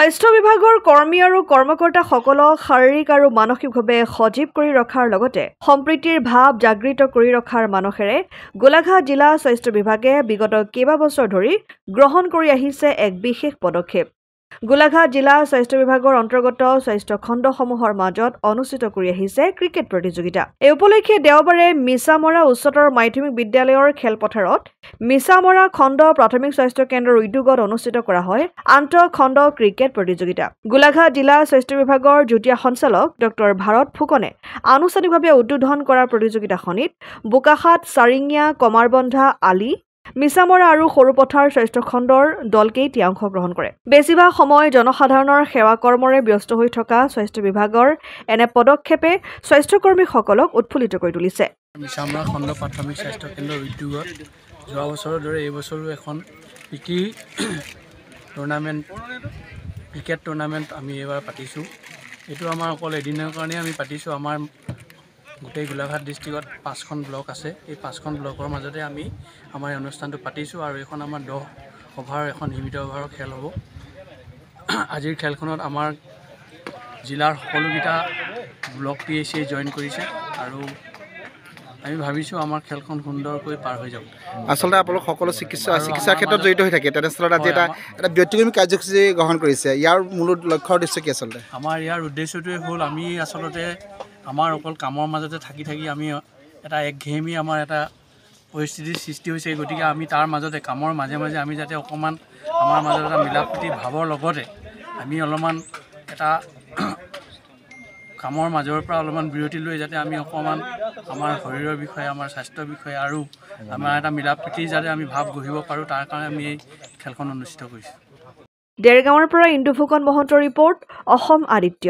স্বাস্থ্য বিভাগৰ কৰ্মী আৰু কৰ্মকৰ্তাসকলক শাৰীৰিক আৰু মানসিকভাৱে সজীৱ কৰি ৰখাৰ লগতে সম্প্ৰীতিৰ ভাৱ জাগৃত কৰি ৰখাৰ মানসেৰে গোলাঘাট জিলা স্বাস্থ্য বিভাগে বিগত কেইবাবছৰ ধৰি গ্ৰহণ কৰি আহিছে এক বিশেষ পদক্ষেপ। গোলাঘাট জিলা স্বাস্থ্য বিভাগৰ অন্তৰ্গত স্বাস্থ্য খণ্ডসমূহৰ মাজত অনুষ্ঠিত কৰি আহিছে ক্ৰিকেট প্ৰতিযোগিতা। এই উপলক্ষে দেওবাৰে মিছামৰা উচ্চতৰ মাধ্যমিক বিদ্যালয়ৰ খেলপথাৰত মিছামৰা খণ্ড প্ৰাথমিক স্বাস্থ্য কেন্দ্ৰৰ উদ্যোগত অনুষ্ঠিত কৰা হয় আন্তঃ খণ্ড ক্ৰিকেট প্ৰতিযোগিতা। গোলাঘাট জিলা স্বাস্থ্য বিভাগৰ যুটীয়া সঞ্চালক ডক্টৰ ভাৰত ফুকনে আনুষ্ঠানিকভাৱে উদ্বোধন কৰা প্ৰতিযোগিতাখনিত বোকাখাট, চাৰিঙীয়া, কমাৰবন্ধা, আলি, মিছামৰা আৰু সৰুপথাৰ স্বাস্থ্য খণ্ডৰ দলকেইটিয়ে অংশগ্ৰহণ কৰে। বেছিভাগ সময় জনসাধাৰণৰ সেৱা কৰ্মৰে ব্যস্ত হৈ থকা স্বাস্থ্য বিভাগৰ এনে পদক্ষেপে স্বাস্থ্যকৰ্মীসকলক উৎফুল্লিত কৰি তুলিছে। মিছামৰা খণ্ড প্ৰাথমিক স্বাস্থ্য কেন্দ্ৰৰ উদ্যোগত যোৱা বছৰৰ দৰে এই বছৰো এখন ক্ৰিকেট টুৰ্ণামেণ্ট আমি এইবাৰ পাতিছোঁ। এইটো আমাৰ অকল এদিনৰ কাৰণেই আমি পাতিছোঁ। আমাৰ গোটেই গোলাঘাট ডিষ্ট্ৰিক্টত 5খন ব্লক আছে। এই 5খন ব্লকৰ মাজতে আমি আমাৰ এই অনুষ্ঠানটো পাতিছোঁ আৰু এইখন আমাৰ 10 অভাৰ এখন সীমিত অভাৰৰ খেল হ'ব। আজিৰ খেলখনত আমাৰ জিলাৰ সকলোকেইটা ব্লক PHC জইন কৰিছে আৰু আমি ভাবিছোঁ আমাৰ খেলখন সুন্দৰকৈ পাৰ হৈ যাব। আচলতে আপোনালোক সকলো চিকিৎসাৰ ক্ষেত্ৰত জড়িত হৈ থাকে, তেনেস্থলত আজি এটা ব্যক্তিগত কাৰ্যসূচী গ্ৰহণ কৰিছে। ইয়াৰ মূল লক্ষ্য উদ্দেশ্য কি আচলতে? আমাৰ ইয়াৰ উদ্দেশ্যটোৱে হ'ল আমি আচলতে আমাৰ অকল কামৰ মাজতে থাকি আমি এটা একঘেয়েমী আমাৰ এটা পৰিস্থিতিৰ সৃষ্টি হৈছে। গতিকে আমি তাৰ মাজতে কামৰ মাজে মাজে আমি যাতে অকণমান আমাৰ মাজত এটা মিলাপ্ৰীতি ভাৱৰ লগতে আমি অলপমান এটা কামৰ মাজৰ পৰা অলপমান বিৰতি লৈ যাতে আমি অকণমান আমাৰ শৰীৰৰ বিষয়ে, আমাৰ স্বাস্থ্যৰ বিষয়ে আৰু আমাৰ এটা মিলাপ্ৰীতি যাতে আমি ভাৱ গঢ়িব পাৰোঁ, তাৰ কাৰণে আমি এই খেলখন অনুষ্ঠিত কৰিছোঁ। দেৰগাঁৱৰ পৰা ইন্দু ফুকন মহন্তৰ ৰিপৰ্ট, অসম আদিত্য।